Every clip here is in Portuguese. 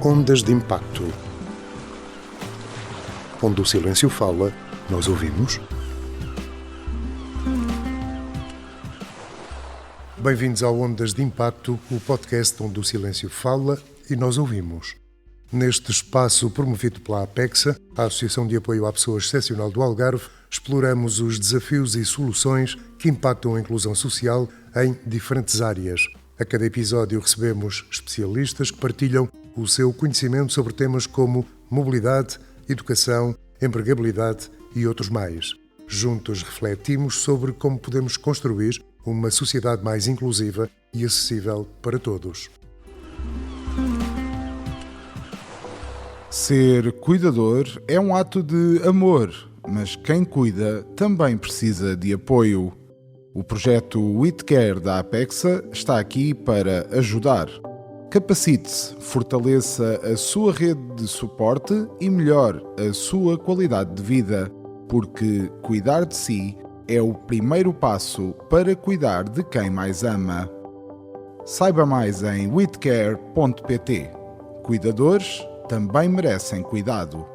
Ondas de Impacto. Onde o silêncio fala, nós ouvimos. Bem-vindos ao Ondas de Impacto, o podcast onde o silêncio fala e nós ouvimos. Neste espaço promovido pela APEXA, a Associação de Apoio à Pessoa Excepcional do Algarve, exploramos os desafios e soluções que impactam a inclusão social em diferentes áreas. A cada episódio recebemos especialistas que partilham o seu conhecimento sobre temas como mobilidade, educação, empregabilidade e outros mais. Juntos refletimos sobre como podemos construir uma sociedade mais inclusiva e acessível para todos. Ser cuidador é um ato de amor, mas quem cuida também precisa de apoio. O projeto WeCare da APEXA está aqui para ajudar. Capacite-se, fortaleça a sua rede de suporte e melhore a sua qualidade de vida, porque cuidar de si é o primeiro passo para cuidar de quem mais ama. Saiba mais em wecare.pt. Cuidadores também merecem cuidado.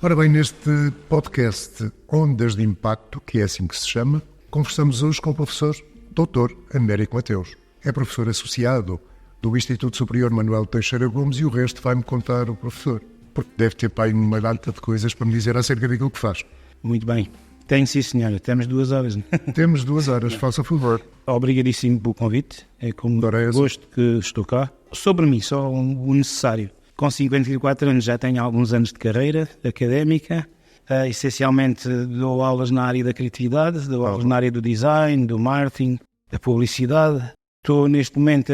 Ora bem, neste podcast Ondas de Impacto, que é assim que se chama, conversamos hoje com o professor Dr. Américo Mateus. É professor associado do Instituto Superior Manuel Teixeira Gomes e o resto vai-me contar o professor, porque deve ter para aí uma data de coisas para me dizer acerca daquilo que faz. Muito bem. Tenho, sim, senhora. Temos 2 horas. Temos 2 horas, faça favor. Obrigadíssimo pelo convite. É com gosto que estou cá. Sobre mim, só o necessário. Com 54 anos já tenho alguns anos de carreira académica. Essencialmente dou aulas na área da criatividade, dou aulas na área do design, do marketing, da publicidade. Estou neste momento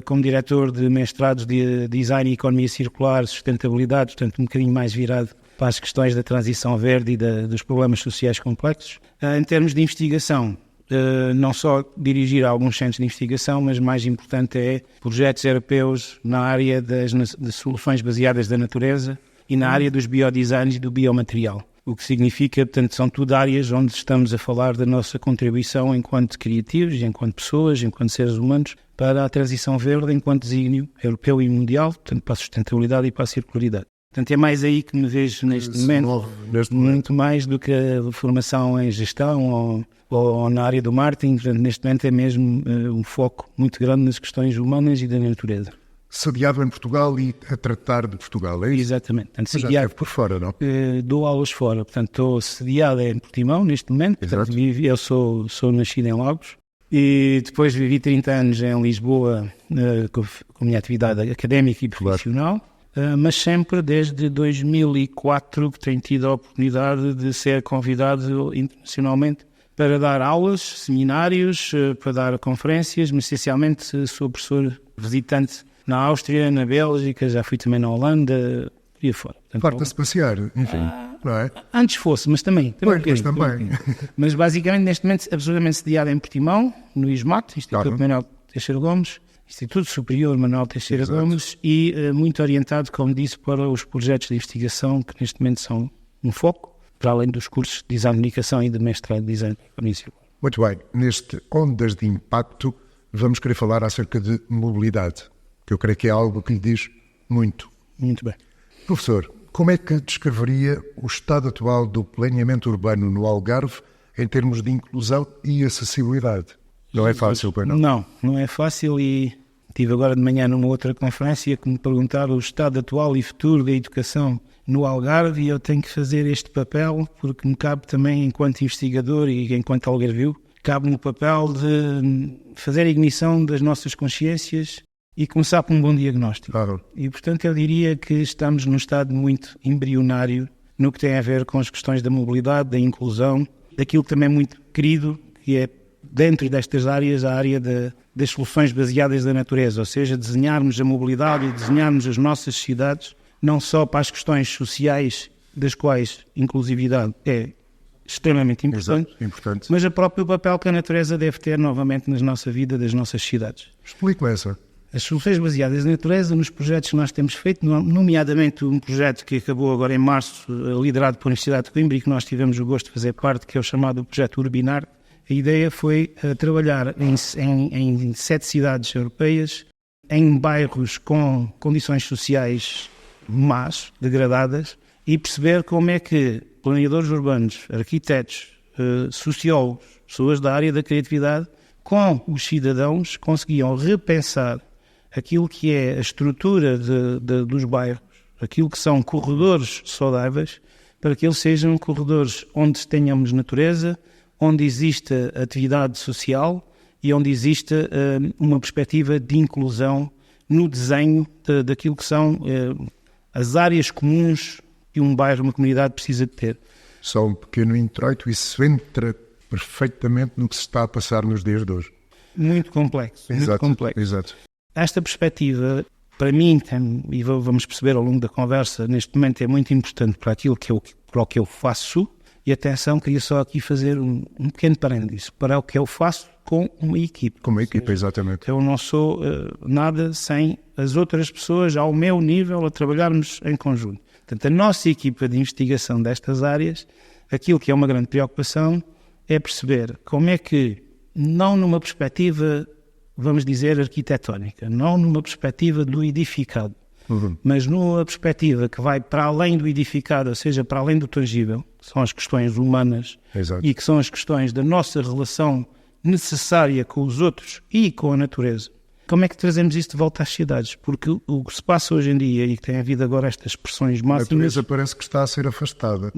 como diretor de mestrados de design e economia circular, sustentabilidade, portanto um bocadinho mais virado para as questões da transição verde e dos problemas sociais complexos. Em termos de investigação, não só dirigir alguns centros de investigação, mas mais importante é projetos europeus na área de soluções baseadas na natureza e na área dos biodesigns e do biomaterial. O que significa, portanto, são tudo áreas onde estamos a falar da nossa contribuição enquanto criativos, enquanto pessoas, enquanto seres humanos, para a transição verde enquanto desígnio europeu e mundial, portanto, para a sustentabilidade e para a circularidade. Portanto, é mais aí que me vejo neste momento, muito mais do que a formação em gestão ou na área do marketing. Portanto, neste momento é mesmo um foco muito grande nas questões humanas e da natureza. Sediado em Portugal e a tratar de Portugal, é isso? Exatamente. Portanto, mas já esteve por fora, não? Dou aulas fora. Portanto, estou sediado em Portimão neste momento. Portanto, eu sou nascido em Lagos e depois vivi 30 anos em Lisboa com a minha atividade académica e profissional. Claro. Mas sempre desde 2004 que tenho tido a oportunidade de ser convidado internacionalmente para dar aulas, seminários, para dar conferências, mas essencialmente sou professor visitante na Áustria, na Bélgica, já fui também na Holanda e fora. Farta-se passear, enfim, não é? Antes fosse, mas também. Pois, também. Mas basicamente neste momento absolutamente sediado em Portimão, no ISMAT, Instituto Manuel Teixeira Gomes, Instituto Superior Manuel Teixeira Gomes, e muito orientado, como disse, para os projetos de investigação que neste momento são um foco, para além dos cursos de design de comunicação e de mestrado de design de comunicação. Muito bem, neste Ondas de Impacto vamos querer falar acerca de mobilidade, que eu creio que é algo que lhe diz muito. Muito bem. Professor, como é que descreveria o estado atual do planeamento urbano no Algarve em termos de inclusão e acessibilidade? Não é fácil, pois não? Não é fácil e estive agora de manhã numa outra conferência que me perguntaram o estado atual e futuro da educação no Algarve e eu tenho que fazer este papel porque me cabe também, enquanto investigador e enquanto algarvio, cabe-me o papel de fazer a ignição das nossas consciências e começar por um bom diagnóstico. Claro. E, portanto, eu diria que estamos num estado muito embrionário no que tem a ver com as questões da mobilidade, da inclusão, daquilo que também é muito querido, que é dentro destas áreas, a área das soluções baseadas na natureza, ou seja, desenharmos a mobilidade e desenharmos as nossas cidades, não só para as questões sociais, das quais inclusividade é extremamente importante, mas o próprio papel que a natureza deve ter novamente na nossa vida, das nossas cidades. Explico essa. As soluções baseadas na natureza, nos projetos que nós temos feito, nomeadamente um projeto que acabou agora em março, liderado pela Universidade de Coimbra e que nós tivemos o gosto de fazer parte, que é o chamado projeto Urbinar, a ideia foi trabalhar em 7 cidades europeias, em bairros com condições sociais más, degradadas, e perceber como é que planeadores urbanos, arquitetos, sociólogos, pessoas da área da criatividade, com os cidadãos conseguiam repensar aquilo que é a estrutura dos bairros, aquilo que são corredores saudáveis, para que eles sejam corredores onde tenhamos natureza, onde exista atividade social e onde exista uma perspectiva de inclusão no desenho daquilo que são as áreas comuns que um bairro, uma comunidade precisa de ter. Só um pequeno introito, isso entra perfeitamente no que se está a passar nos dias de hoje. Muito complexo. Exato, muito complexo. Exato. Esta perspectiva, para mim, e vamos perceber ao longo da conversa, neste momento é muito importante para aquilo para o que eu faço. E atenção, queria só aqui fazer um pequeno parênteses para o que eu faço com uma equipe. Com uma equipe, exatamente. Eu não sou nada sem as outras pessoas ao meu nível a trabalharmos em conjunto. Portanto, a nossa equipa de investigação destas áreas, aquilo que é uma grande preocupação é perceber como é que, não numa perspectiva, vamos dizer, arquitetónica, não numa perspectiva do edificado, mas numa perspectiva que vai para além do edificado, ou seja, para além do tangível, que são as questões humanas. Exato. E que são as questões da nossa relação necessária com os outros e com a natureza. Como é que trazemos isto de volta às cidades? Porque o que se passa hoje em dia, e que tem havido agora estas expressões máximas... A natureza parece que está a ser afastada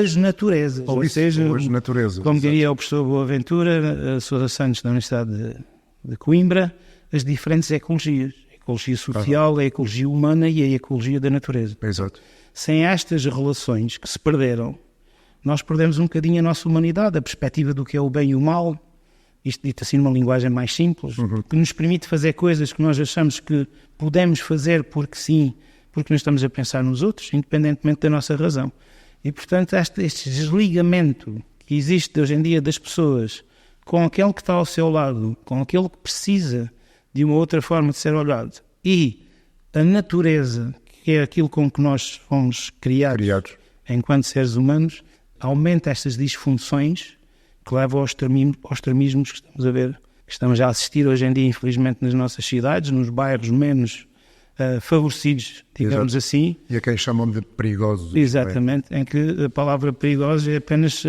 as naturezas, ou seja, como diria o professor Boaventura, Sousa Santos, da Universidade de Coimbra, as diferentes ecologias. A ecologia social, a ecologia humana e a ecologia da natureza. Exato. Sem estas relações que se perderam, nós perdemos um bocadinho a nossa humanidade, a perspectiva do que é o bem e o mal, isto dito assim numa linguagem mais simples, que nos permite fazer coisas que nós achamos que podemos fazer porque sim, porque nós estamos a pensar nos outros, independentemente da nossa razão. E, portanto, este desligamento que existe hoje em dia das pessoas com aquele que está ao seu lado, com aquele que precisa de uma outra forma de ser olhado, e a natureza, que é aquilo com que nós fomos criados enquanto seres humanos, aumenta estas disfunções que levam aos extremismos que estamos a ver, que estamos a assistir hoje em dia, infelizmente, nas nossas cidades, nos bairros menos favorecidos, digamos assim. E a quem chamam de perigosos. Exatamente, em que a palavra perigosa é apenas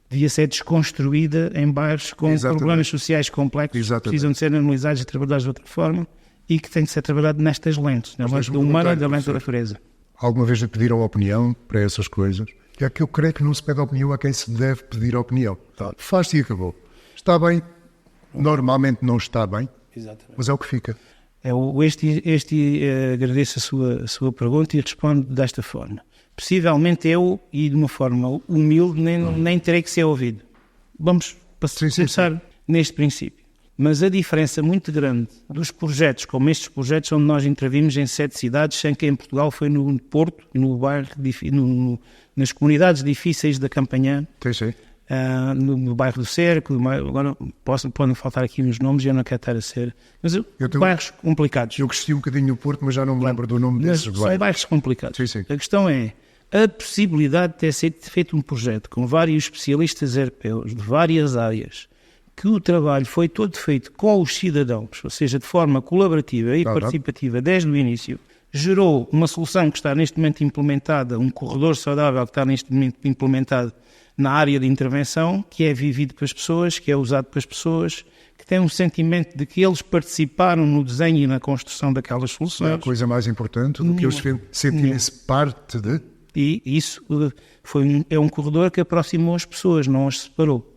devia ser desconstruída em bairros com problemas sociais complexos, que precisam de ser analisados e trabalhados de outra forma, e que tem de ser trabalhado nestas lentes, na lente do humano e da lente da natureza. Alguma vez lhe pediram opinião para essas coisas? É que eu creio que não se pede opinião a quem se deve pedir opinião. Faz-se e acabou. Está bem, normalmente não está bem, mas é o que fica. Agradeço a sua pergunta e respondo desta forma. Possivelmente eu, e de uma forma humilde, nem terei que ser ouvido. Vamos começar neste princípio. Mas a diferença muito grande dos projetos, como estes projetos onde nós intervimos em 7 cidades, sem que em Portugal foi no Porto, no bairro, nas comunidades difíceis da Campanhã, no bairro do Cerco, agora podem faltar aqui uns nomes e eu não quero estar a ser... Mas bairros complicados. Eu cresci um bocadinho no Porto, mas já não me lembro do nome desses bairros. São bairros complicados. Sim. A questão é a possibilidade de ter sido feito um projeto com vários especialistas europeus de várias áreas, que o trabalho foi todo feito com os cidadãos, ou seja, de forma colaborativa e participativa desde o início, gerou uma solução que está neste momento implementada, um corredor saudável que está neste momento implementado na área de intervenção, que é vivido pelas pessoas, que é usado pelas pessoas, que tem um sentimento de que eles participaram no desenho e na construção daquelas soluções. É a coisa mais importante do que eles sentirem-se parte de... E isso é um corredor que aproximou as pessoas, não as separou.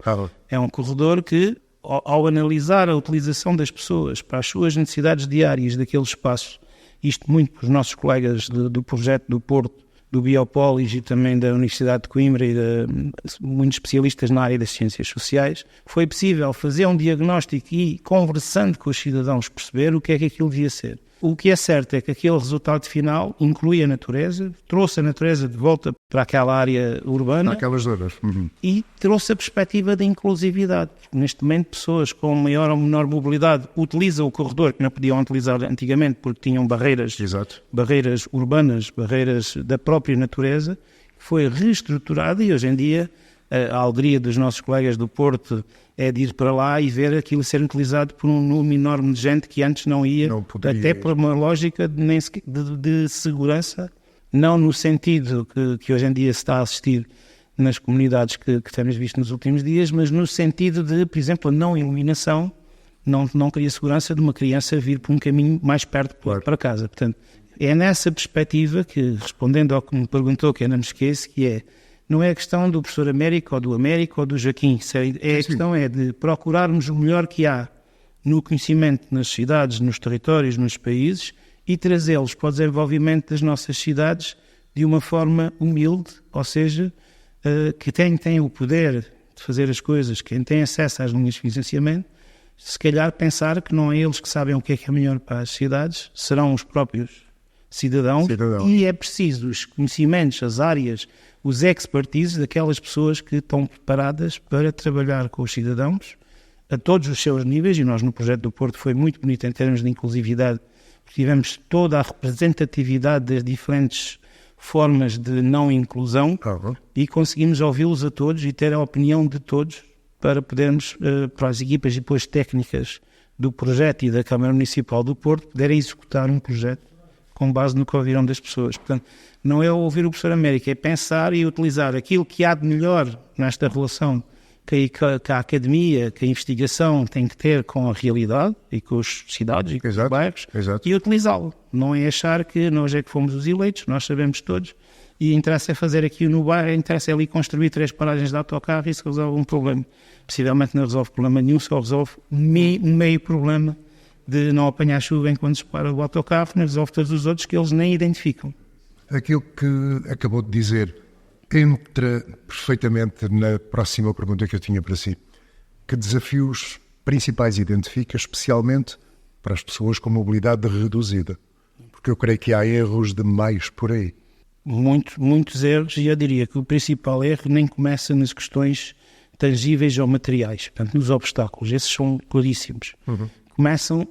É um corredor que, ao analisar a utilização das pessoas para as suas necessidades diárias daquele espaço, isto muito para os nossos colegas do projeto do Porto, do Biopolis e também da Universidade de Coimbra e muitos especialistas na área das ciências sociais, foi possível fazer um diagnóstico e, conversando com os cidadãos, perceber o que é que aquilo devia ser. O que é certo é que aquele resultado final inclui a natureza, trouxe a natureza de volta para aquela área urbana. Aquelas zonas. E trouxe a perspectiva da inclusividade. Neste momento, pessoas com maior ou menor mobilidade utilizam o corredor que não podiam utilizar antigamente porque tinham barreiras urbanas, barreiras da própria natureza, foi reestruturada e hoje em dia a alegria dos nossos colegas do Porto é de ir para lá e ver aquilo ser utilizado por um número enorme de gente que antes não ia, até por uma lógica de segurança, não no sentido que hoje em dia se está a assistir nas comunidades que temos visto nos últimos dias, mas no sentido de, por exemplo, a não iluminação não cria segurança de uma criança vir por um caminho mais perto para casa. Portanto, é nessa perspectiva que, respondendo ao que me perguntou, que eu não me esqueço, que não é a questão do professor Américo, ou do Américo, ou do Joaquim, a questão é de procurarmos o melhor que há no conhecimento nas cidades, nos territórios, nos países, e trazê-los para o desenvolvimento das nossas cidades de uma forma humilde, ou seja, que quem tem o poder de fazer as coisas, quem tem acesso às linhas de financiamento, se calhar pensar que não é eles que sabem o que é melhor para as cidades, serão os próprios cidadãos. E é preciso os conhecimentos, as áreas, os expertises daquelas pessoas que estão preparadas para trabalhar com os cidadãos a todos os seus níveis, e nós no projeto do Porto foi muito bonito em termos de inclusividade, porque tivemos toda a representatividade das diferentes formas de não inclusão e conseguimos ouvi-los a todos e ter a opinião de todos para podermos, para as equipas e depois técnicas do projeto e da Câmara Municipal do Porto, poderem executar um projeto com base no que ouviram das pessoas. Portanto, não é ouvir o professor Américo, é pensar e utilizar aquilo que há de melhor nesta relação que a academia, que a investigação tem que ter com a realidade e com as cidades e com os bairros e utilizá-lo. Não é achar que nós é que fomos os eleitos, nós sabemos todos, e interessa é fazer aqui no bairro, interessa é ali construir 3 paragens de autocarro e isso resolve um problema. Possivelmente não resolve problema nenhum, só resolve um meio problema de não apanhar chuva enquanto se para o autocarro, mas resolve todos os outros que eles nem identificam. Aquilo que acabou de dizer entra perfeitamente na próxima pergunta que eu tinha para si. Que desafios principais identifica, especialmente para as pessoas com mobilidade reduzida? Porque eu creio que há erros demais por aí. Muitos erros, e eu diria que o principal erro nem começa nas questões tangíveis ou materiais, portanto, nos obstáculos. Esses são claríssimos. Começam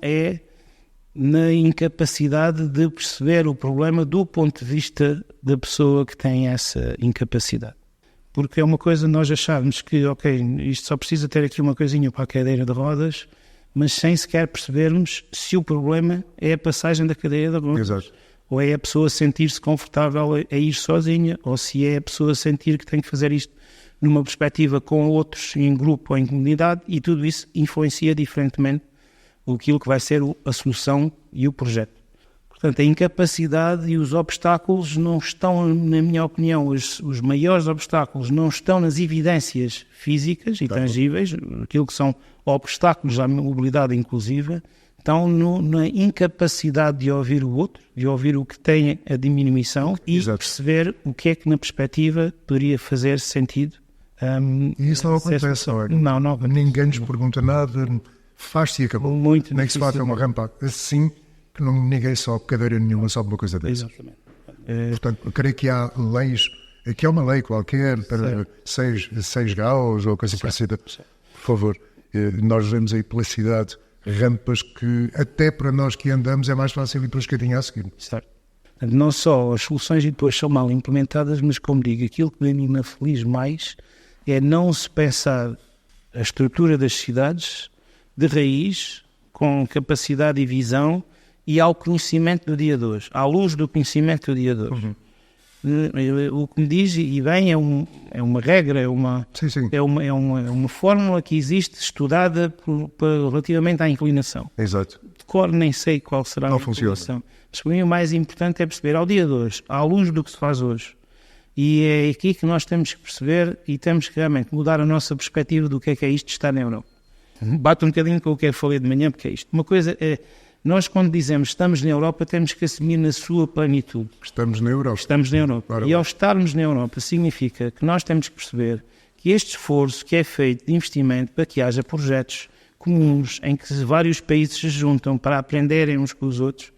na incapacidade de perceber o problema do ponto de vista da pessoa que tem essa incapacidade. Porque é uma coisa nós acharmos que, isto só precisa ter aqui uma coisinha para a cadeira de rodas, mas sem sequer percebermos se o problema é a passagem da cadeira de rodas. Exato. Ou é a pessoa sentir-se confortável a ir sozinha, ou se é a pessoa sentir que tem que fazer isto numa perspectiva com outros, em grupo ou em comunidade, e tudo isso influencia diferentemente aquilo que vai ser a solução e o projeto. Portanto, a incapacidade e os obstáculos não estão, na minha opinião, os maiores obstáculos não estão nas evidências físicas e tangíveis, aquilo que são obstáculos à mobilidade inclusiva, estão na incapacidade de ouvir o outro, de ouvir o que tem a diminuição e perceber o que é que na perspectiva poderia fazer sentido. E isso não acontece, não. Ninguém nos pergunta nada, faz-se e acabou. Muito nem que se faça uma rampa assim, que ninguém sobe cadeira nenhuma, sobe uma coisa dessa. Exatamente. Portanto, eu creio que há leis, que há uma lei qualquer para 6 graus ou coisa parecida. Por favor, nós vemos aí pela cidade rampas que até para nós que andamos é mais fácil ir pela escadinha a seguir. Certo. Não só as soluções e depois são mal implementadas, mas como digo, aquilo que me aflige mais é não se pensar a estrutura das cidades de raiz, com capacidade e visão e ao conhecimento do dia de hoje, à luz do conhecimento do dia de hoje. O que me diz, e bem, é uma regra, é uma fórmula que existe estudada relativamente à inclinação. Exato. De cor nem sei qual será a inclinação. Mas para mim o mais importante é perceber ao dia de hoje, à luz do que se faz hoje. E é aqui que nós temos que perceber e temos que realmente mudar a nossa perspectiva do que é isto de estar na Europa. Bate um bocadinho com o que eu falei de manhã, porque é isto. Uma coisa é, nós quando dizemos estamos na Europa, temos que assumir na sua plenitude. Estamos na Europa. Estamos na Europa. E ao estarmos na Europa significa que nós temos que perceber que este esforço que é feito de investimento para que haja projetos comuns em que vários países se juntam para aprenderem uns com os outros,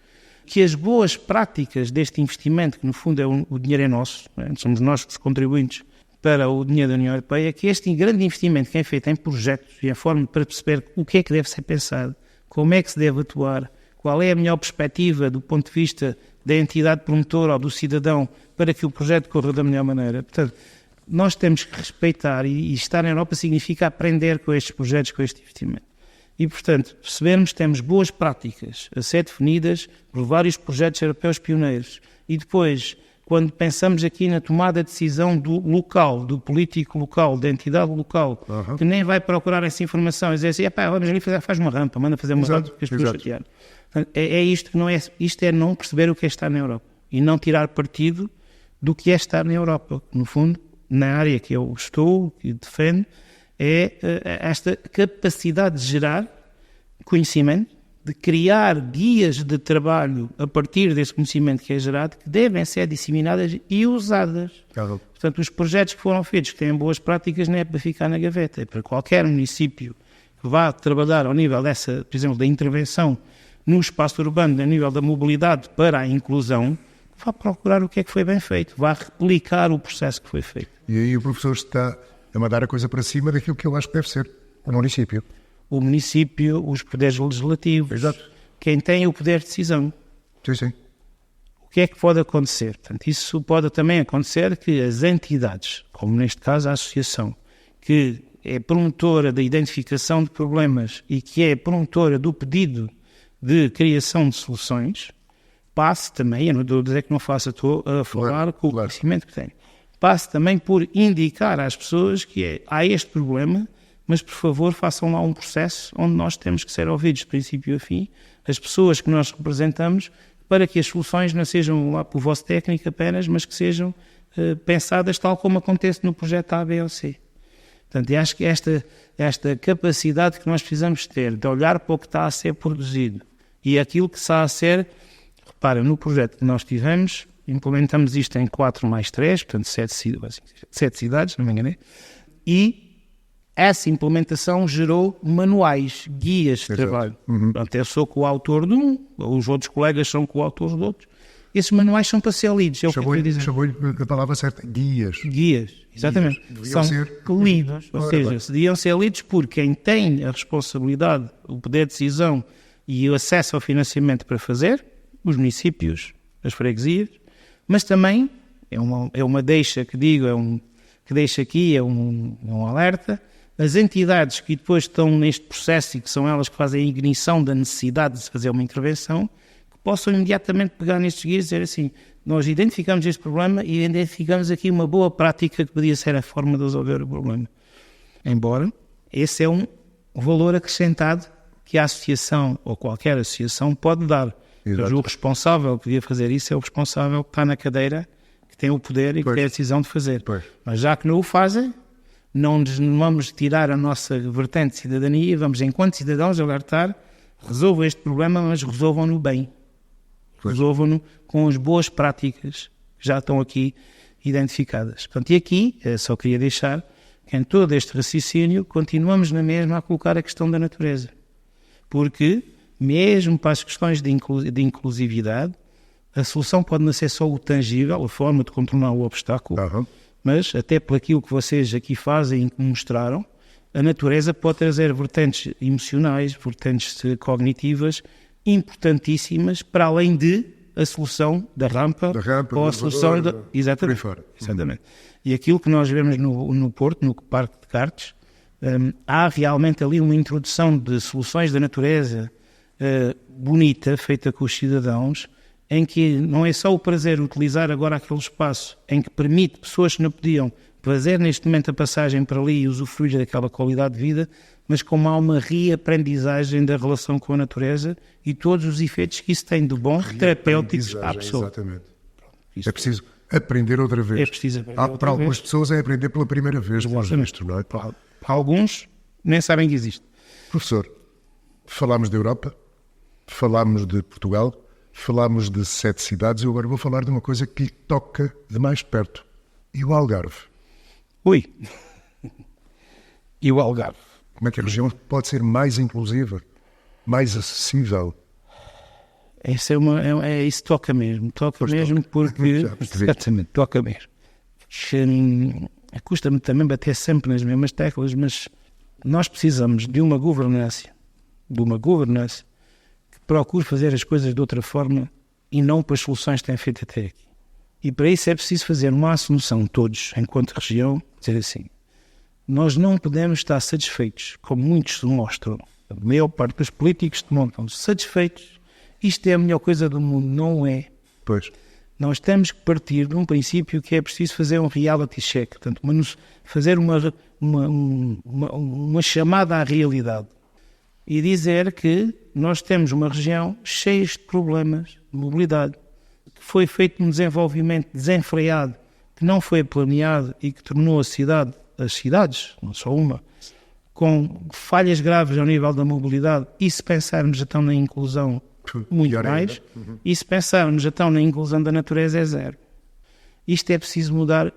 que as boas práticas deste investimento, que no fundo o dinheiro é nosso, somos nós os contribuintes para o dinheiro da União Europeia, que este grande investimento que é feito em projetos e a forma para perceber o que é que deve ser pensado, como é que se deve atuar, qual é a melhor perspectiva do ponto de vista da entidade promotora ou do cidadão para que o projeto corra da melhor maneira. Portanto, nós temos que respeitar e estar na Europa significa aprender com estes projetos, com este investimento. E, portanto, percebermos que temos boas práticas a ser definidas por vários projetos europeus pioneiros. E depois, quando pensamos aqui na tomada de decisão do local, do político local, da entidade local, que nem vai procurar essa informação e dizer assim, vamos ali faz uma rampa, manda fazer uma rampa porque as pessoas chatearam. É isto que não é, isto é não perceber o que é estar na Europa e não tirar partido do que é estar na Europa. No fundo, na área que eu estou, que defendo, é esta capacidade de gerar conhecimento, de criar guias de trabalho a partir desse conhecimento que é gerado, que devem ser disseminadas e usadas. Portanto, os projetos que foram feitos, que têm boas práticas, não é para ficar na gaveta, é para qualquer município que vá trabalhar ao nível dessa, por exemplo, da intervenção no espaço urbano, a nível da mobilidade para a inclusão, vá procurar o que é que foi bem feito, vá replicar o processo que foi feito. E aí o professor está a mandar a coisa para cima daquilo que eu acho que deve ser o município. O município, os poderes legislativos, quem tem o poder de decisão. Sim. O que é que pode acontecer? Portanto, isso pode também acontecer que as entidades, como neste caso a associação, que é promotora da identificação de problemas e que é promotora do pedido de criação de soluções, passe também, eu não estou a dizer que não faça, estou a falar com o conhecimento que tenho, passe também por indicar às pessoas que há este problema, mas por favor façam lá um processo onde nós temos que ser ouvidos de princípio a fim, as pessoas que nós representamos, para que as soluções não sejam lá por vosso técnico apenas, mas que sejam pensadas tal como acontece no projeto A, B ou C. Portanto, eu acho que esta capacidade que nós precisamos ter de olhar para o que está a ser produzido e aquilo que está a ser, repara, no projeto que nós tivemos, implementamos isto em 4+3, portanto 7 cidades, não me enganei, e essa implementação gerou manuais, guias de trabalho. Portanto, eu sou coautor de um, os outros colegas são coautores de outros. Esses manuais são para ser lidos. Chamou-lhe a palavra certa, guias. Guias, exatamente. Deviam ser lidos, ou seja, deviam ser lidos por quem tem a responsabilidade, o poder de decisão e o acesso ao financiamento para fazer, os municípios, as freguesias, mas também, é uma deixa que digo, que deixo aqui, é um alerta, as entidades que depois estão neste processo e que são elas que fazem a ignição da necessidade de se fazer uma intervenção, que possam imediatamente pegar nestes guias e dizer assim, nós identificamos este problema e identificamos aqui uma boa prática que podia ser a forma de resolver o problema. Embora esse é um valor acrescentado que a associação ou qualquer associação pode dar. Mas o responsável que devia fazer isso é o responsável que está na cadeira, que tem o poder e que tem a decisão de fazer. Mas já que não o fazem, não nos vamos tirar a nossa vertente de cidadania, vamos, enquanto cidadãos, alertar, resolvam este problema, mas resolvam-no bem. Resolvam-no com as boas práticas que já estão aqui identificadas. Portanto, e aqui, só queria deixar que em todo este raciocínio continuamos na mesma a colocar a questão da natureza. Porque, mesmo para as questões de inclusividade, a solução pode não ser só o tangível, a forma de contornar o obstáculo, mas até por aquilo que vocês aqui fazem e que mostraram, a natureza pode trazer vertentes emocionais, vertentes cognitivas importantíssimas, para além de a solução da rampa ou a solução da... Exatamente. E aquilo que nós vemos no Porto, no Parque de Cartes, há realmente ali uma introdução de soluções da natureza bonita, feita com os cidadãos, em que não é só o prazer utilizar agora aquele espaço em que permite pessoas que não podiam fazer neste momento a passagem para ali e usufruir daquela qualidade de vida, mas como há uma reaprendizagem da relação com a natureza e todos os efeitos que isso tem de bom, terapêuticos à pessoa. Exatamente. É preciso aprender outra vez. É preciso aprender outra vez. Para algumas pessoas é aprender pela primeira vez. Não é? Para alguns nem sabem que existe. Professor, falámos da Europa, falámos de Portugal, falámos de 7 cidades, eu agora vou falar de uma coisa que lhe toca de mais perto. E o Algarve? Ui! E o Algarve? Como é que a região pode ser mais inclusiva, mais acessível? Isso toca mesmo. Toca mesmo porque... Exatamente, toca mesmo. Custa-me também bater sempre nas mesmas teclas, mas nós precisamos de uma governança que procure fazer as coisas de outra forma e não para as soluções que têm feito até aqui. E para isso é preciso fazer uma assunção, todos, enquanto região, dizer assim, nós não podemos estar satisfeitos, como muitos se mostram, a maior parte dos políticos demonstram-se satisfeitos, isto é a melhor coisa do mundo, não é. Pois. Nós temos que partir de um princípio que é preciso fazer um reality check, portanto, fazer uma chamada à realidade e dizer que nós temos uma região cheia de problemas de mobilidade, que foi feito um desenvolvimento desenfreado, que não foi planeado e que tornou as cidades, não só uma, com falhas graves ao nível da mobilidade, e se pensarmos então na inclusão, muito mais, e se pensarmos então na inclusão da natureza é zero. Isto é preciso mudar,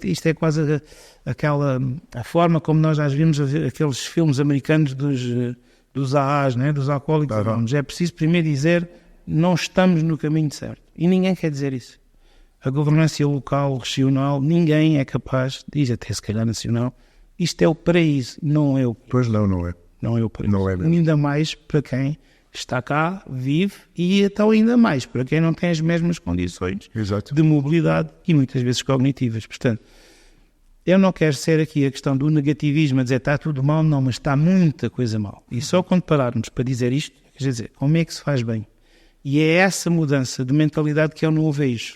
isto é quase a forma como nós já vimos aqueles filmes americanos dos AAs, né? Dos alcoólicos anónimos. É preciso primeiro dizer, não estamos no caminho certo. E ninguém quer dizer isso. A governança local, regional, ninguém é capaz, diz até se calhar nacional, isto é o paraíso, não é o paraíso. Pois não é. Não é o paraíso. Não é mesmo. Ainda mais para quem está cá, vive, e então ainda mais para quem não tem as mesmas condições Exato. de mobilidade e muitas vezes cognitivas. Portanto, eu não quero ser aqui a questão do negativismo, a dizer está tudo mal, não, mas está muita coisa mal. E só quando pararmos para dizer isto, quer dizer, como é que se faz bem? E é essa mudança de mentalidade que eu não vejo.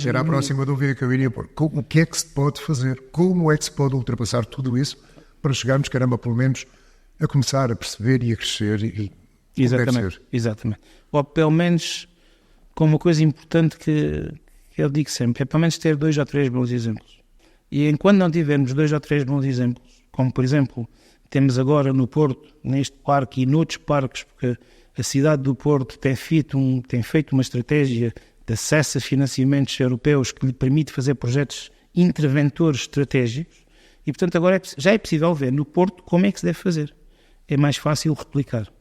Era a próxima dúvida que eu iria pôr. O que é que se pode fazer? Como é que se pode ultrapassar tudo isso para chegarmos, caramba, pelo menos, a começar a perceber e a crescer e Exatamente. Ou pelo menos, com uma coisa importante que eu digo sempre, é pelo menos ter 2 ou 3 bons exemplos. E enquanto não tivermos 2 ou 3 bons exemplos, como por exemplo, temos agora no Porto, neste parque e noutros parques, porque a cidade do Porto tem feito uma estratégia de acesso a financiamentos europeus que lhe permite fazer projetos interventores estratégicos, e portanto agora já é possível ver no Porto como é que se deve fazer. É mais fácil replicar.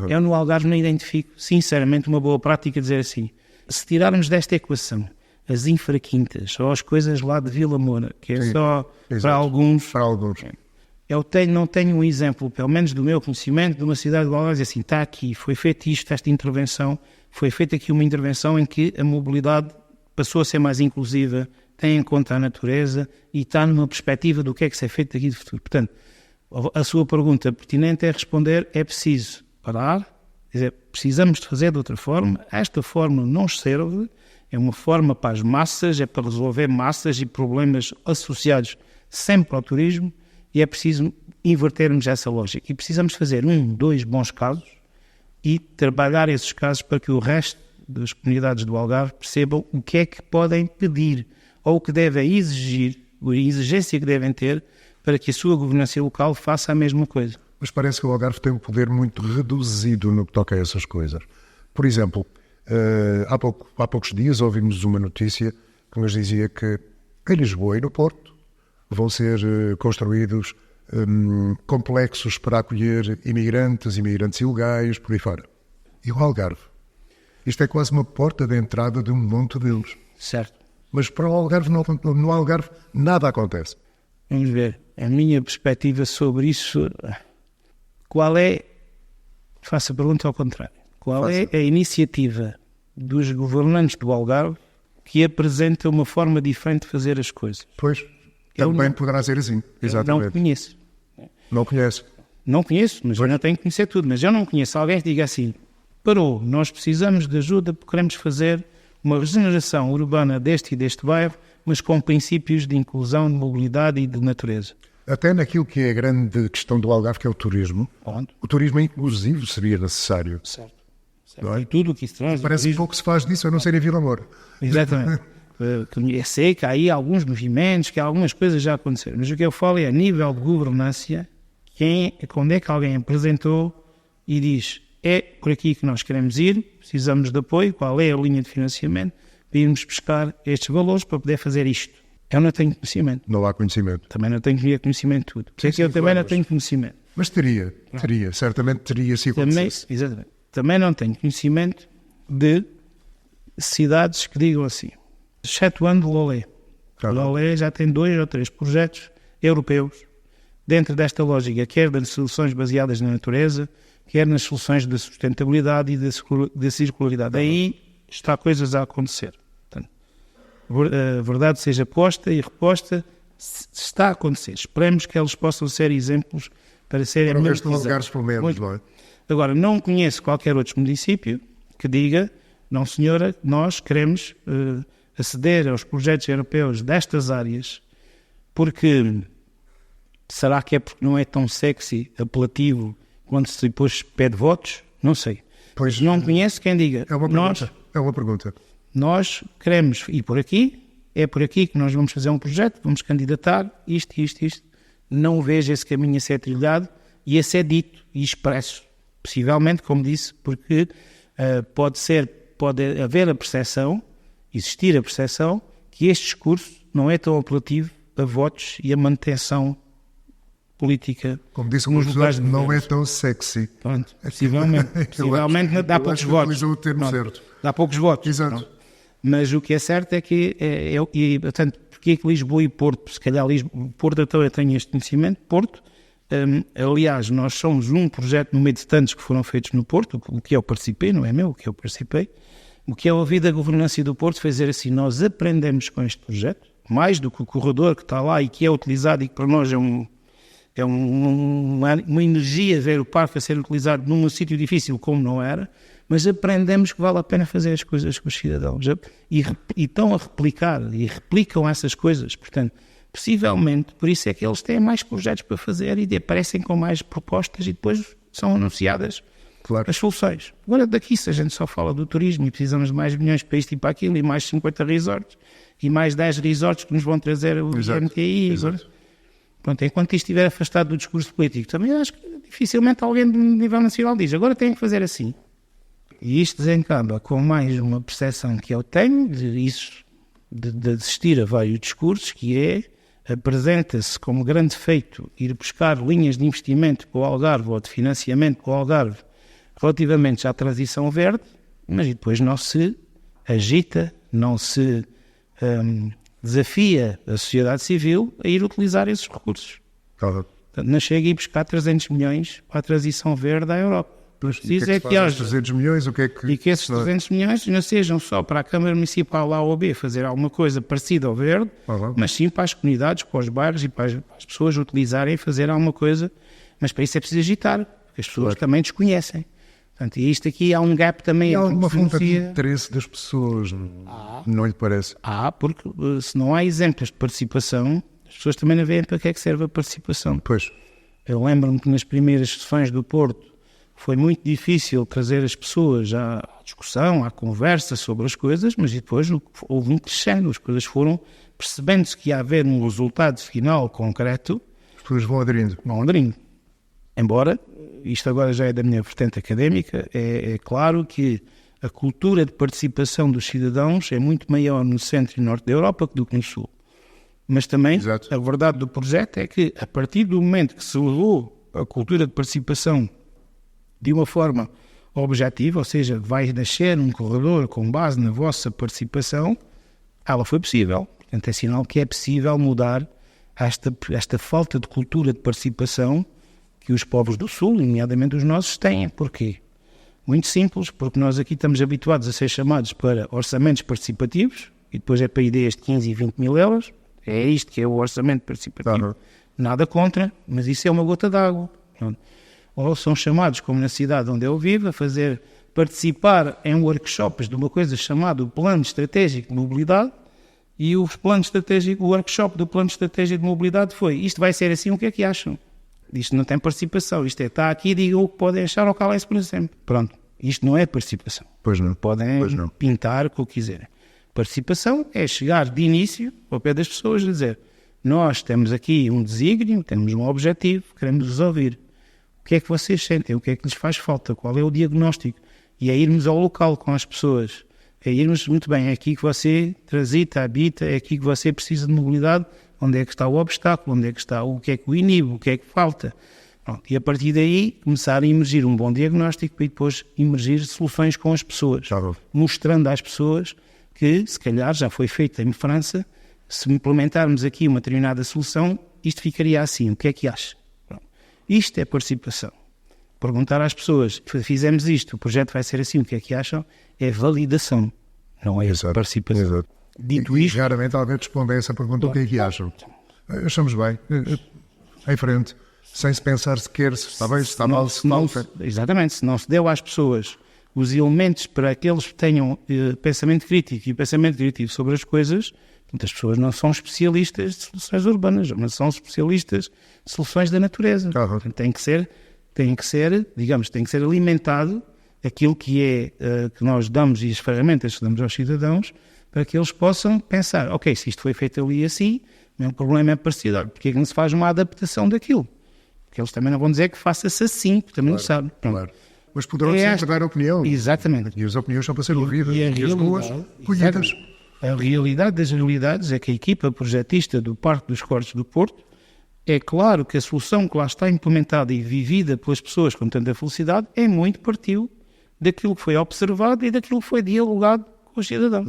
Eu no Algarve não identifico, sinceramente, uma boa prática dizer assim, se tirarmos desta equação as infraquintas ou as coisas lá de Vila Moura, que é só para alguns. Eu não tenho um exemplo, pelo menos do meu conhecimento, de uma cidade do Algarve, assim, está aqui, foi feita esta intervenção, foi feita aqui uma intervenção em que a mobilidade passou a ser mais inclusiva, tem em conta a natureza e está numa perspectiva do que é que se é feito daqui de futuro. Portanto, a sua pergunta pertinente é responder, é preciso parar, dizer, precisamos de fazer de outra forma, esta forma não serve, é uma forma para as massas, é para resolver massas e problemas associados sempre ao turismo, e é preciso invertermos essa lógica. E precisamos fazer 1, 2 bons casos e trabalhar esses casos para que o resto das comunidades do Algarve percebam o que é que podem pedir ou o que devem exigir, a exigência que devem ter para que a sua governança local faça a mesma coisa. Mas parece que o Algarve tem um poder muito reduzido no que toca a essas coisas. Por exemplo, há poucos dias ouvimos uma notícia que nos dizia que em Lisboa e no Porto vão ser construídos complexos para acolher imigrantes ilegais, por aí fora. E o Algarve? Isto é quase uma porta de entrada de um monte deles. Certo. Mas para o Algarve, no Algarve, nada acontece. Vamos ver. A minha perspectiva sobre isso... Qual é, faço a pergunta ao contrário, qual é a iniciativa dos governantes do Algarve que apresenta uma forma diferente de fazer as coisas? Pois, também poderá ser assim, exatamente. Não conheço. Não conhece? Não conheço, mas eu não tenho que conhecer tudo. Mas eu não conheço alguém que diga assim, parou, nós precisamos de ajuda porque queremos fazer uma regeneração urbana deste e deste bairro, mas com princípios de inclusão, de mobilidade e de natureza. Até naquilo que é a grande questão do Algarve, que é o turismo. Onde? O turismo inclusivo seria necessário. Certo. Não é? E tudo o que isso traz. Parece que pouco se faz disso, a não ser em Vila Moura. Exatamente. Sei que há aí alguns movimentos, que algumas coisas já aconteceram. Mas o que eu falo é a nível de governança, quando é que alguém apresentou e diz, é por aqui que nós queremos ir, precisamos de apoio, qual é a linha de financiamento, para irmos buscar estes valores para poder fazer isto. Eu não tenho conhecimento. Não há conhecimento. Também não tenho conhecimento de tudo. Porque eu também não tenho conhecimento. Mas teria, certamente teria se acontecesse. Exatamente. Também não tenho conhecimento de cidades que digam assim, excetuando Lolé. Lolé já tem 2 ou 3 projetos europeus dentro desta lógica, quer das soluções baseadas na natureza, quer nas soluções da sustentabilidade e da circularidade. Aí está coisas a acontecer. Portanto, a verdade seja posta e reposta, está a acontecer. Esperemos que eles possam ser exemplos para serem para o resto de Algarve, pelo menos, não é? Agora, não conheço qualquer outro município que diga, não senhora, nós queremos aceder aos projetos europeus destas áreas, porque será que é porque não é tão sexy, apelativo, quando se depois pede votos? Não sei. Pois não conheço quem diga. É uma pergunta. Nós queremos ir por aqui, é por aqui que nós vamos fazer um projeto, vamos candidatar, isto. Não vejo esse caminho a ser trilhado e a ser dito e expresso. Possivelmente, como disse, porque pode haver a percepção, existir a percepção, que este discurso não é tão apelativo a votos e a manutenção política. Como disse o professor, não é tão sexy. Pronto, possivelmente dá poucos votos. O termo certo. Dá poucos votos. Exato. Pronto. Mas o que é certo é que, portanto, porque é que Lisboa e Porto, se calhar Porto então eu tenho este conhecimento, Porto, aliás, nós somos um projeto no meio de tantos que foram feitos no Porto, o que eu participei, não é meu, o que eu participei, o que é ouvido da governança do Porto foi dizer assim, nós aprendemos com este projeto, mais do que o corredor que está lá e que é utilizado e que para nós é uma energia ver o parque a ser utilizado num sítio difícil como não era, mas aprendemos que vale a pena fazer as coisas com os cidadãos e estão a replicar e replicam essas coisas, portanto, possivelmente, por isso é que eles têm mais projetos para fazer e aparecem com mais propostas e depois são anunciadas as soluções. Agora daqui, se a gente só fala do turismo e precisamos de mais milhões para isto e para aquilo e mais 50 resorts e mais 10 resorts que nos vão trazer o MTI. Pronto, enquanto isto estiver afastado do discurso político, também acho que dificilmente alguém de nível nacional diz, agora tem que fazer assim. E isto desencaba com mais uma percepção que eu tenho de assistir a vários discursos, que é, apresenta-se como grande feito ir buscar linhas de investimento para o Algarve ou de financiamento para o Algarve relativamente à transição verde, mas depois não se agita, não se desafia a sociedade civil a ir utilizar esses recursos. Portanto, não chega a ir buscar 300 milhões para a transição verde à Europa. E que haja 300 milhões, e que esses 300 milhões não sejam só para a Câmara Municipal A ou B fazer alguma coisa parecida ao verde, mas sim para as comunidades, para os bairros e para as pessoas utilizarem e fazer alguma coisa, mas para isso é preciso agitar, porque as pessoas também desconhecem. Portanto, e isto aqui há um gap também. E há alguma falta de interesse das pessoas, não lhe parece? Porque se não há exemplos de participação, as pessoas também não veem para que é que serve a participação. Pois. Eu lembro-me que nas primeiras sessões do Porto foi muito difícil trazer as pessoas à discussão, à conversa sobre as coisas, mas depois houve um crescendo, as coisas foram percebendo-se que ia haver um resultado final concreto. As pessoas vão aderindo. Embora, isto agora já é da minha vertente académica, é claro que a cultura de participação dos cidadãos é muito maior no centro e norte da Europa do que no sul. Mas também a verdade do projeto é que, a partir do momento que se levou a cultura de participação de uma forma objetiva, ou seja, vai nascer um corredor com base na vossa participação, ela foi possível. Portanto, é sinal que é possível mudar esta falta de cultura de participação que os povos do Sul, nomeadamente os nossos, têm. Porquê? Muito simples, porque nós aqui estamos habituados a ser chamados para orçamentos participativos, e depois é para ideias de 15 e 20 mil euros, é isto que é o orçamento participativo. Nada contra, mas isso é uma gota d'água. Ou são chamados, como na cidade onde eu vivo, a participar em workshops de uma coisa chamada o Plano Estratégico de Mobilidade, e o workshop do Plano Estratégico de Mobilidade foi, isto vai ser assim, o que é que acham? Isto não tem participação, isto está aqui, digam o que podem achar ou calem-se por exemplo. Pronto, isto não é participação. Pois não. Podem pintar o que quiserem. Participação é chegar de início ao pé das pessoas e dizer, nós temos aqui um desígnio, temos um objetivo, queremos resolver. O que é que vocês sentem? O que é que lhes faz falta? Qual é o diagnóstico? E é irmos ao local com as pessoas. É irmos, muito bem, é aqui que você transita, habita, é aqui que você precisa de mobilidade. Onde é que está o obstáculo? Onde é que está o que é que o inibe? O que é que falta? Pronto. E a partir daí começar a emergir um bom diagnóstico e depois emergir soluções com as pessoas. Mostrando às pessoas que, se calhar, já foi feito em França, se implementarmos aqui uma determinada solução, isto ficaria assim. O que é que acha? Isto é participação. Perguntar às pessoas, fizemos isto, o projeto vai ser assim, o que é que acham? É validação, não é participação. Dito isto... Raramente alguém responde a essa pergunta, o que é que acham? Achamos bem, em frente, sem se pensar sequer se está bem, se está mal, se não... Exatamente, se não se deu às pessoas os elementos para que eles tenham pensamento crítico e pensamento criativo sobre as coisas, muitas pessoas não são especialistas de soluções urbanas, não são especialistas de soluções da natureza. Tem que ser, digamos, tem que ser alimentado aquilo que é que nós damos e as ferramentas que damos aos cidadãos para que eles possam pensar, ok, se isto foi feito ali assim, o meu problema é parecido, porque é que não se faz uma adaptação daquilo? Porque eles também não vão dizer que faça-se assim, porque também não sabem. Claro. Mas poderão sempre dar opinião. Exatamente. E as opiniões são para ser ouvidas. E as ruas colhidas. A realidade das realidades é que a equipa projetista do Parque dos Cortes do Porto, é claro que a solução que lá está implementada e vivida pelas pessoas com tanta felicidade é muito partiu daquilo que foi observado e daquilo que foi dialogado com os cidadãos.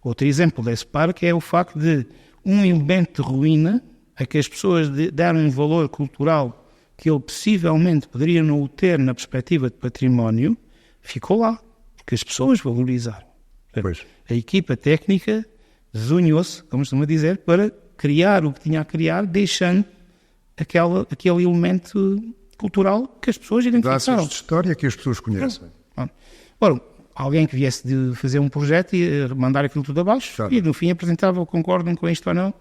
Outro exemplo desse parque é o facto de um elemento de ruína a que as pessoas deram um valor cultural que ele possivelmente poderia não o ter na perspectiva de património, ficou lá, porque as pessoas valorizaram. Pois. A equipa técnica desunhou-se, como costuma dizer, para criar o que tinha a criar, deixando aquele elemento cultural que as pessoas identificaram. Dá-se de história que as pessoas conhecem. Ora, alguém que viesse de fazer um projeto e mandar aquilo tudo abaixo, e no fim apresentava, concordam com isto ou não,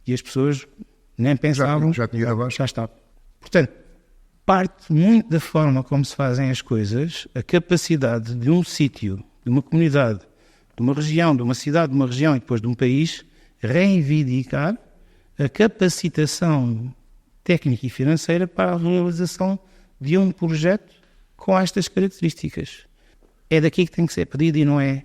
e as pessoas nem pensavam, já tinha abaixo. Já estava. Portanto, parte muito da forma como se fazem as coisas, a capacidade de um sítio, de uma comunidade, de uma região, de uma cidade, de uma região e depois de um país, reivindicar a capacitação técnica e financeira para a realização de um projeto com estas características. É daqui que tem que ser pedido e não é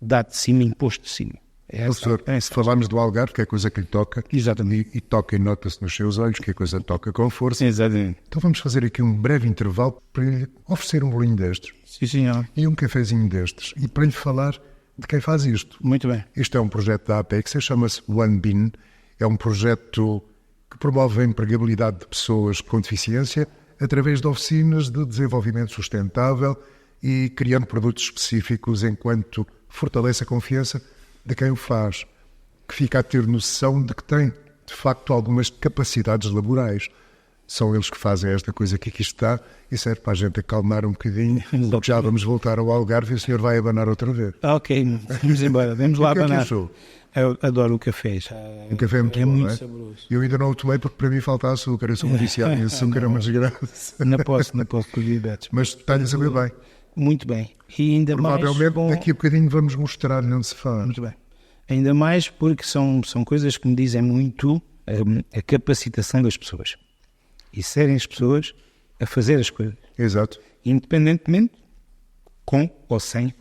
dado de cima, imposto de cima. Professor, se falarmos do Algarve, que é coisa que lhe toca, exatamente, e toca e nota-se nos seus olhos, que é coisa que toca com força. Exatamente. Então vamos fazer aqui um breve intervalo para lhe oferecer um bolinho destes. Sim, senhor. E um cafezinho destes. E para lhe falar de quem faz isto. Muito bem. Isto é um projeto da Apex, chama-se One Bin. É um projeto que promove a empregabilidade de pessoas com deficiência através de oficinas de desenvolvimento sustentável e criando produtos específicos enquanto fortalece a confiança de quem o faz, que fica a ter noção de que tem, de facto, algumas capacidades laborais. São eles que fazem esta coisa que aqui está e serve para a gente acalmar um bocadinho, porque já vamos voltar ao Algarve e o senhor vai abanar outra vez. Ok, vamos embora, vamos lá abanar. O que é que eu adoro o café. O café é muito bom, muito não é? saboroso. Eu ainda não o tomei porque para mim falta açúcar. Eu sou um viciado em açúcar, é uma desgraça. Não posso com diabetes. Mas está-lhe a saber bem. Muito bem. E ainda provavelmente mais daqui a bocadinho vamos mostrar-lhe onde se faz. Muito bem. Ainda mais porque são coisas que me dizem muito a capacitação das pessoas. E serem as pessoas a fazer as coisas. Exato. Independentemente, com ou sem,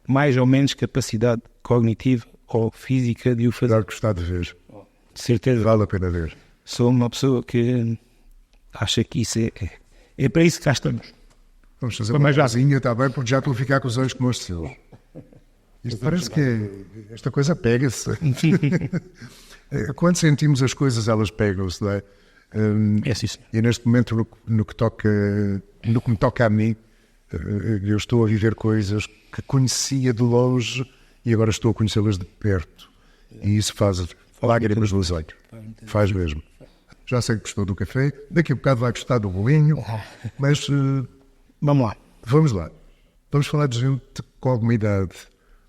mais ou menos capacidade cognitiva ou física de o fazer. Claro que está de ver. De certeza. Vale a pena ver. Sou uma pessoa que acha que isso é para isso que cá estamos. Vamos fazer uma casinha, está bem, porque já estou a ficar com os olhos como os seus. Isto parece que esta coisa pega-se. Quando sentimos as coisas, elas pegam-se, não é? É sim. E neste momento, no que me toca a mim, eu estou a viver coisas que conhecia de longe e agora estou a conhecê-las de perto. E isso faz lágrimas nos olhos. Faz mesmo. Já sei que gostou do café, daqui a bocado vai gostar do bolinho, mas vamos lá. Vamos lá. Vamos falar de gente com alguma idade.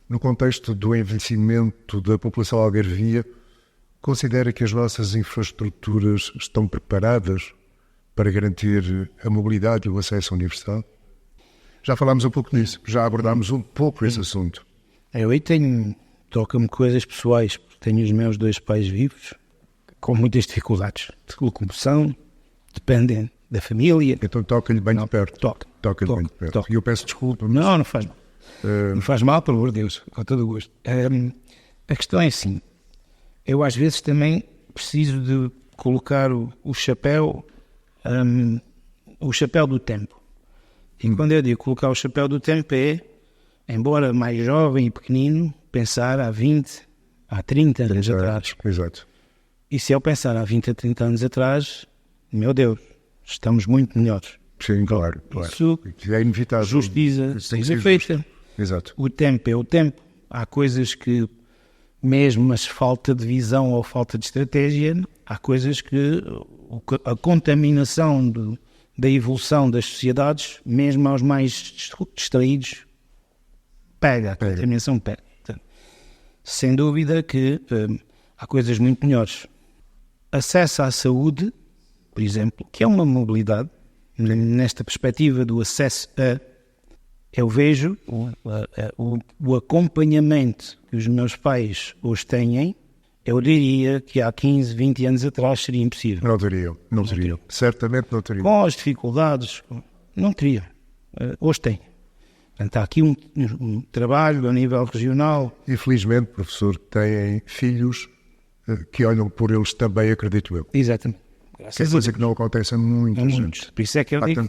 No contexto do envelhecimento da população algarvia, considera que as nossas infraestruturas estão preparadas para garantir a mobilidade e o acesso universal? Já falámos um pouco disso, já abordámos um pouco esse assunto. Eu aí toca-me coisas pessoais, porque tenho os meus 2 pais vivos, com muitas dificuldades de locomoção, dependem da família. Então toca-lhe bem de perto. Toca-lhe bem de perto. Toca. E eu peço desculpa. Mas... Não faz mal. Não faz mal, pelo amor de Deus, com todo o gosto. A questão é assim, eu às vezes também preciso de colocar o chapéu do tempo. E quando eu digo colocar o chapéu do tempo é, embora mais jovem e pequenino, pensar há 20, há 30 anos atrás. Exato. E se eu pensar há 20 a 30 anos atrás, meu Deus, estamos muito melhores. Sim, claro. Isso é inevitável. Justiça seja feita. Exato. O tempo é o tempo. Há coisas que mesmo, mas falta de visão ou falta de estratégia, há coisas que a contaminação da evolução das sociedades, mesmo aos mais distraídos, pega. A contaminação pega. Portanto, sem dúvida que há coisas muito melhores. Acesso à saúde, por exemplo, que é uma mobilidade, nesta perspectiva do acesso a, eu vejo o acompanhamento que os meus pais hoje têm, eu diria que há 15, 20 anos atrás seria impossível. Não teriam. Certamente não teriam. Com as dificuldades, não teriam. Hoje tem. Portanto, há aqui um trabalho a nível regional. E felizmente, professor, têm filhos que olham por eles também, acredito eu. Exatamente. Que é coisa que não acontece a muita gente. Por isso é que eu digo,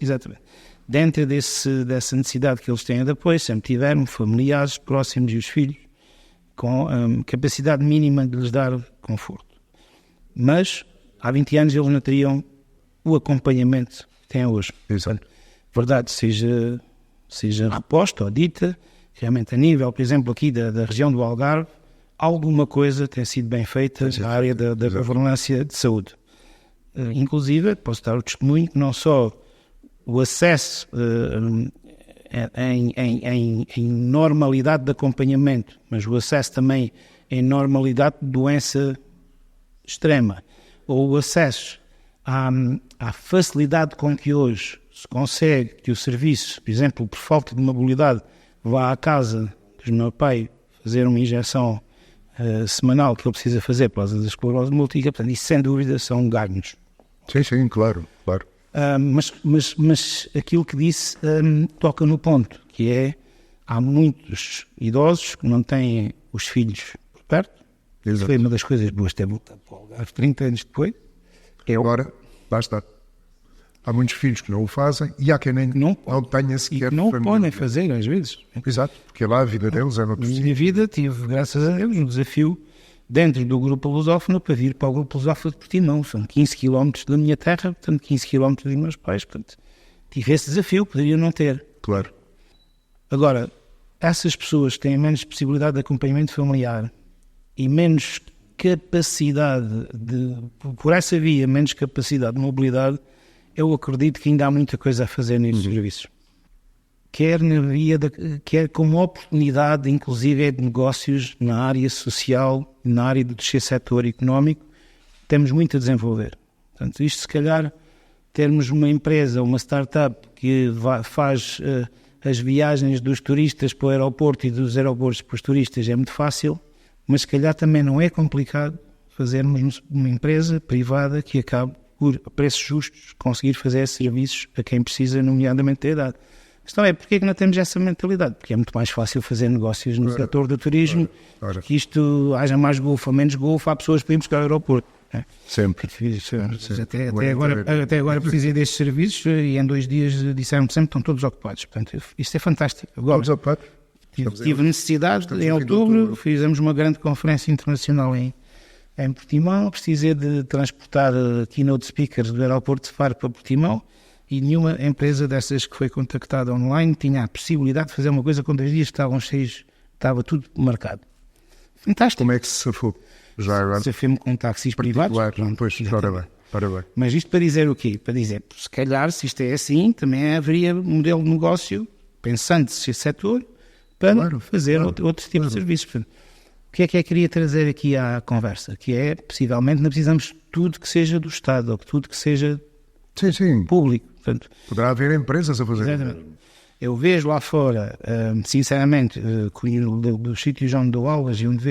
exatamente. Dentro dessa necessidade que eles têm de apoio, sempre tiveram familiares próximos e os filhos, com capacidade mínima de lhes dar conforto. Mas, há 20 anos, eles não teriam o acompanhamento que têm hoje. Exato. Verdade, seja reposta ou dita, realmente a nível, por exemplo, aqui da região do Algarve, alguma coisa tem sido bem feita na área da governança de saúde. Inclusive, posso dar o testemunho que não só o acesso em normalidade de acompanhamento, mas o acesso também em normalidade de doença extrema, ou o acesso à facilidade com que hoje se consegue que o serviço, por exemplo, por falta de mobilidade, vá à casa do meu pai fazer uma injeção semanal que ele precisa fazer por causa da esclerose múltipla, portanto, isso sem dúvida são ganhos. Sim, claro. Mas aquilo que disse toca no ponto, que é, há muitos idosos que não têm os filhos por perto. Exato. Foi uma das coisas boas ter voltado para o Algarve 30 anos depois. Agora, basta. Há muitos filhos que não o fazem e há quem nem não tenha sequer não família. Podem fazer, às vezes. Exato, porque lá a vida deles é noutro sítio. Na minha vida tive, graças a Deus, um desafio dentro do grupo lusófono para vir para o grupo lusófono de Portimão. São 15 km da minha terra, portanto 15 km dos meus pais. Portanto, tive esse desafio, poderia não ter. Claro. Agora, essas pessoas que têm menos possibilidade de acompanhamento familiar e menos capacidade por essa via, menos capacidade de mobilidade, eu acredito que ainda há muita coisa a fazer nestes serviços. Quer como oportunidade, inclusive, de negócios na área social, na área do terceiro setor económico, temos muito a desenvolver. Portanto, isto se calhar, termos uma empresa, uma startup que faz as viagens dos turistas para o aeroporto e dos aeroportos para os turistas é muito fácil, mas se calhar também não é complicado fazermos uma empresa privada que acabe por, a preços justos, conseguir fazer esses serviços a quem precisa, nomeadamente da idade. A questão é, porquê que não temos essa mentalidade? Porque é muito mais fácil fazer negócios no setor do turismo, que isto haja mais golfo ou menos golfo, há pessoas para ir buscar ao aeroporto. É? Sempre. Até agora precisei destes serviços e em 2 dias disseram-me sempre que estão todos ocupados. Portanto, isto é fantástico. Agora, tive necessidade, em outubro, fizemos uma grande conferência internacional em Portimão, precisei de transportar keynote speakers do aeroporto de Faro para Portimão e nenhuma empresa dessas que foi contactada online tinha a possibilidade de fazer uma coisa com 2 dias que estavam cheios, estava tudo marcado. Fantástico. Como é que se safou? Safei-me com táxis privados. Pois, parabéns. Mas isto para dizer o quê? Para dizer, se calhar, se isto é assim, também haveria um modelo de negócio, pensando nesse setor, para fazer outro tipo de serviços. Portanto, o que é que eu queria trazer aqui à conversa? Que é, possivelmente, não precisamos de tudo que seja do Estado, ou de tudo que seja público. Portanto, poderá haver empresas a fazer. Exatamente. Eu vejo lá fora, sinceramente, dos sítios onde dou aulas e onde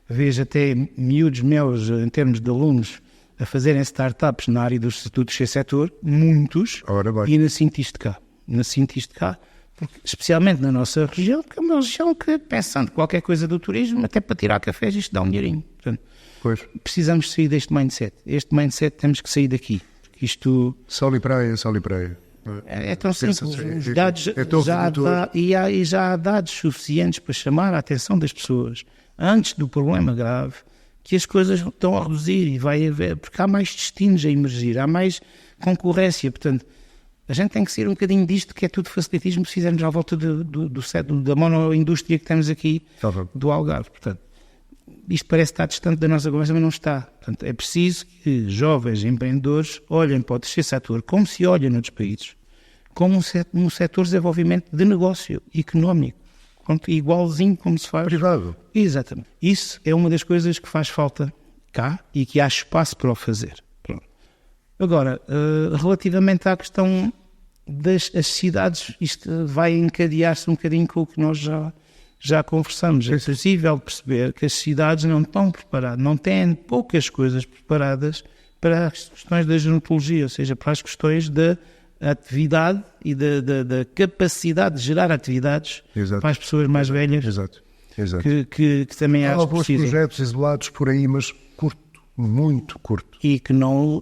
vejo até miúdos meus, em termos de alunos, a fazerem startups na área dos estatutos de setor, muitos, e ainda sinto isto cá. Porque, especialmente na nossa região, que é uma região que, pensando qualquer coisa do turismo, até para tirar cafés, isto dá um dinheirinho. Portanto, precisamos sair deste mindset. Este mindset temos que sair daqui. Porque isto... Sol e praia. É tão simples. Os dados já há dados suficientes para chamar a atenção das pessoas antes do problema grave, que as coisas estão a reduzir e vai haver, porque há mais destinos a emergir, há mais concorrência. Portanto, A gente tem que sair um bocadinho disto, que é tudo facilitismo, se fizermos à volta da monoindústria que temos aqui do Algarve. Portanto, isto parece estar distante da nossa conversa, mas não está. Portanto, é preciso que jovens empreendedores olhem para o terceiro setor, como se olha noutros países, como um setor de desenvolvimento de negócio económico, igualzinho como se faz. Privado. Exatamente. Isso é uma das coisas que faz falta cá e que há espaço para o fazer. Pronto. Agora, relativamente à questão das cidades, isto vai encadear-se um bocadinho com o que nós já conversamos. É possível perceber que as cidades não estão preparadas, não têm poucas coisas preparadas para as questões da gerontologia, ou seja, para as questões da atividade e da capacidade de gerar atividades para as pessoas mais velhas. Exato. Que também há acho alguns projetos isolados por aí, mas curto, muito curto. E que não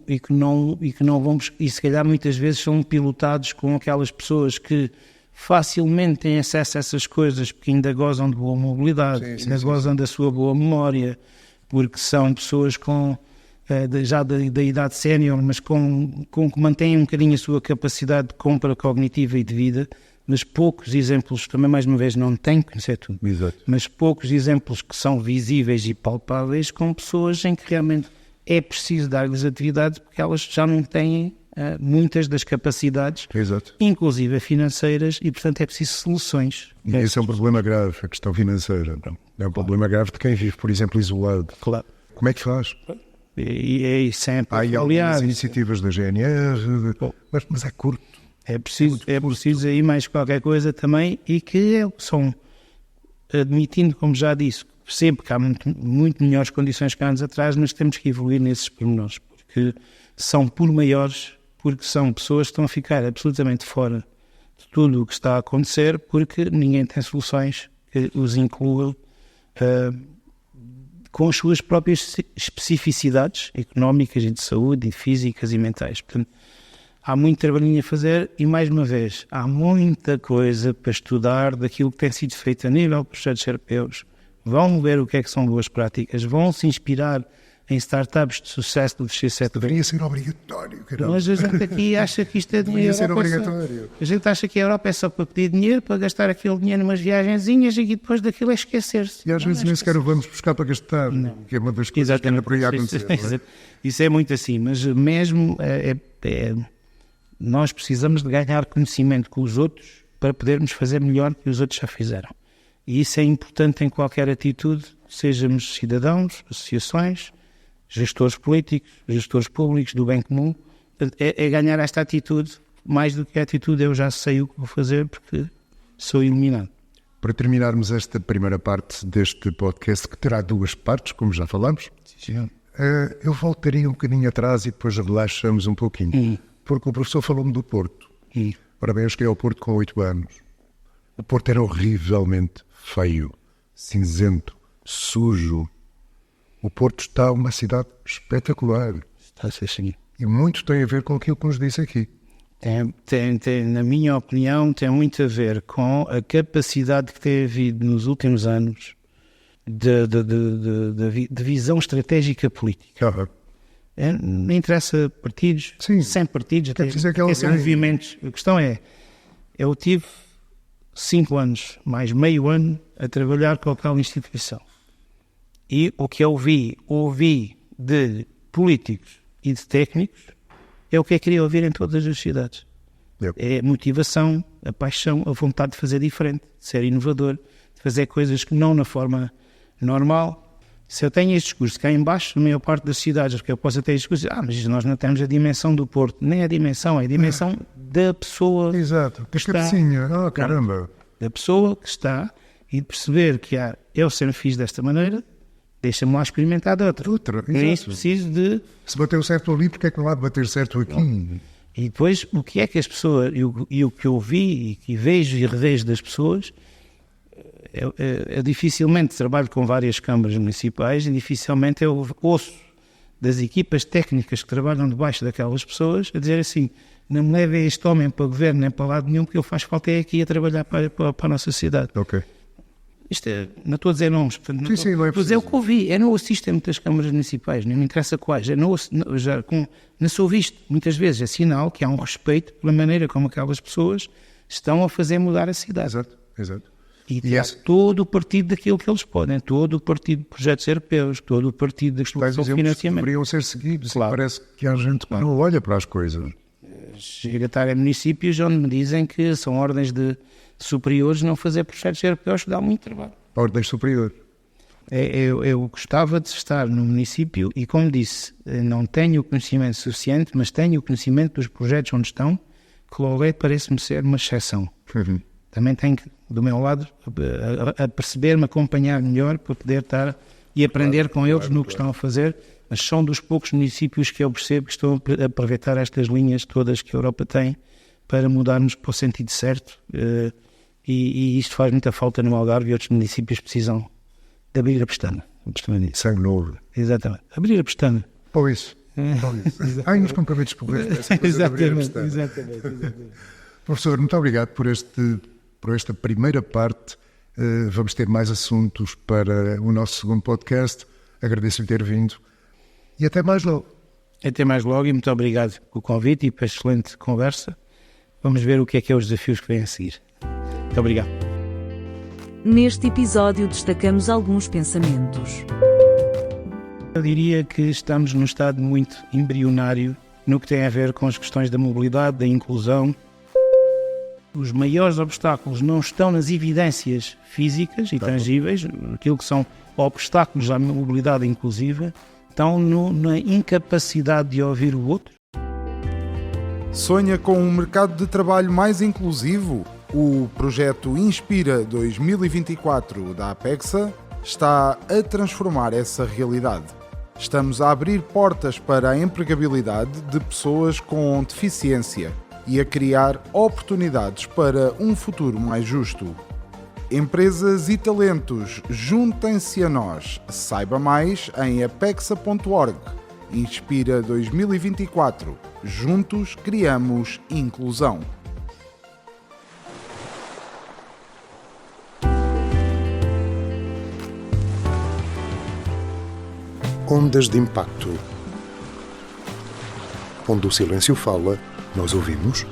vamos, e se calhar muitas vezes são pilotados com aquelas pessoas que facilmente têm acesso a essas coisas porque ainda gozam de boa mobilidade, ainda gozam da sua boa memória, porque são pessoas já da idade sénior, mas que mantêm um bocadinho a sua capacidade de compra cognitiva e de vida, mas poucos exemplos, também mais uma vez não tenho que conhecer tudo, mas poucos exemplos que são visíveis e palpáveis com pessoas em que realmente é preciso dar-lhes atividades porque elas já não têm muitas das capacidades, inclusive financeiras, e portanto é preciso soluções. Esse é um problema grave, a questão financeira. É um problema grave de quem vive, por exemplo, isolado. Claro. Como é que faz? E sempre há algumas iniciativas da GNR, mas é curto. É preciso aí mais qualquer coisa também, e que são, admitindo, como já disse, percebo que há muito melhores condições que há anos atrás, mas temos que evoluir nesses pormenores, porque são por maiores, porque são pessoas que estão a ficar absolutamente fora de tudo o que está a acontecer, porque ninguém tem soluções que os incluam com as suas próprias especificidades económicas e de saúde, e físicas e mentais. Portanto, há muito trabalhinho a fazer e, mais uma vez, há muita coisa para estudar daquilo que tem sido feito a nível de projetos europeus. Vão ver o que é que são boas práticas, vão se inspirar em startups de sucesso do terceiro setor. Deveria ser obrigatório, caramba. Mas a gente aqui acha que isto é dinheiro. Deveria ser obrigatório. A gente acha que a Europa é só para pedir dinheiro, para gastar aquele dinheiro em umas viagenzinhas e depois daquilo é esquecer-se. E às vezes nem sequer o vamos buscar para gastar, que é uma das coisas que anda por aí a acontecer. Isso é muito assim, mas mesmo nós precisamos de ganhar conhecimento com os outros para podermos fazer melhor que os outros já fizeram. E isso é importante em qualquer atitude, sejamos cidadãos, associações, gestores políticos, gestores públicos do bem comum. É ganhar esta atitude, mais do que a atitude eu já sei o que vou fazer porque sou iluminado. Para terminarmos esta primeira parte deste podcast, que terá duas partes, como já falamos, eu voltaria um bocadinho atrás e depois relaxamos um pouquinho. Porque o professor falou-me do Porto. Ora bem, eu cheguei ao Porto com 8 anos. O Porto era horrivelmente feio, cinzento, sujo. O Porto está uma cidade espetacular. Está a ser assim. E muito tem a ver com aquilo que nos disse aqui. Tem, na minha opinião, tem muito a ver com a capacidade que tem havido nos últimos anos de visão estratégica política. Não interessa partidos, sem partidos, até são movimentos. A questão eu tive 5 anos, mais meio ano, a trabalhar com aquela instituição. E o que eu ouvi de políticos e de técnicos é o que eu queria ouvir em todas as cidades. É a motivação, a paixão, a vontade de fazer diferente, de ser inovador, de fazer coisas que não na forma normal. Se eu tenho este discurso cá em baixo, na maior parte das cidades, porque eu posso ter este discurso, mas nós não temos a dimensão do Porto. Nem a dimensão, é a dimensão da pessoa. Exato, que cabecinha, caramba. Da pessoa que está, e de perceber que eu sempre fiz desta maneira, deixa-me lá experimentar de outra. Nem isso preciso de... Se bateu certo ali, porque é que não há de bater certo aqui? E depois, o que é que as pessoas, e o que eu vi e que vejo e revejo das pessoas, eu dificilmente trabalho com várias câmaras municipais e dificilmente eu ouço das equipas técnicas que trabalham debaixo daquelas pessoas a dizer assim, não me leve este homem para o governo nem para lado nenhum, porque eu faço falta aqui a trabalhar para a nossa cidade. Isto não estou a dizer nomes, portanto, não Sim, não é estou a dizer o preciso. que ouvi. É no assistem das câmaras municipais, não me interessa quais. Não sou visto, muitas vezes, é sinal que há um respeito pela maneira como aquelas pessoas estão a fazer mudar a cidade. Exato. E tirar todo o partido daquilo que eles podem, todo o partido de projetos europeus, todo o partido da solução de financiamento. Deveriam ser seguidos. Claro. Parece que há gente que não olha para as coisas. Chega a estar em municípios onde me dizem que são ordens de superiores não fazer projetos europeus que dá muito trabalho. A ordem superior. Eu gostava de estar no município e, como disse, não tenho o conhecimento suficiente, mas tenho o conhecimento dos projetos onde estão, que logo parece-me ser uma exceção. Também tenho que, do meu lado, a perceber-me, acompanhar melhor para poder estar e aprender com eles no que estão a fazer, mas são dos poucos municípios que eu percebo que estão a aproveitar estas linhas todas que a Europa tem para mudarmos para o sentido certo, e isto faz muita falta no Algarve, e outros municípios precisam de abrir a pestana. Sangue novo. Exatamente, abrir a pestana. Ou isso. Ai, nos compromissos públicos. Exatamente. Professor, muito obrigado por esta primeira parte. Vamos ter mais assuntos para o nosso segundo podcast. Agradeço-lhe ter vindo e até mais logo. Até mais logo e muito obrigado pelo convite e pela excelente conversa. Vamos ver o que é os desafios que vêm a seguir. Muito obrigado. Neste episódio destacamos alguns pensamentos. Eu diria que estamos num estado muito embrionário no que tem a ver com as questões da mobilidade, da inclusão. Os maiores obstáculos não estão nas evidências físicas e tangíveis, aquilo que são obstáculos à mobilidade inclusiva, estão na incapacidade de ouvir o outro. Sonha com um mercado de trabalho mais inclusivo? O projeto Inspira 2024 da Apexa está a transformar essa realidade. Estamos a abrir portas para a empregabilidade de pessoas com deficiência e a criar oportunidades para um futuro mais justo. Empresas e talentos, juntem-se a nós. Saiba mais em apexa.org. Inspira 2024. Juntos criamos inclusão. Ondas de impacto. Onde o silêncio fala, nós ouvimos.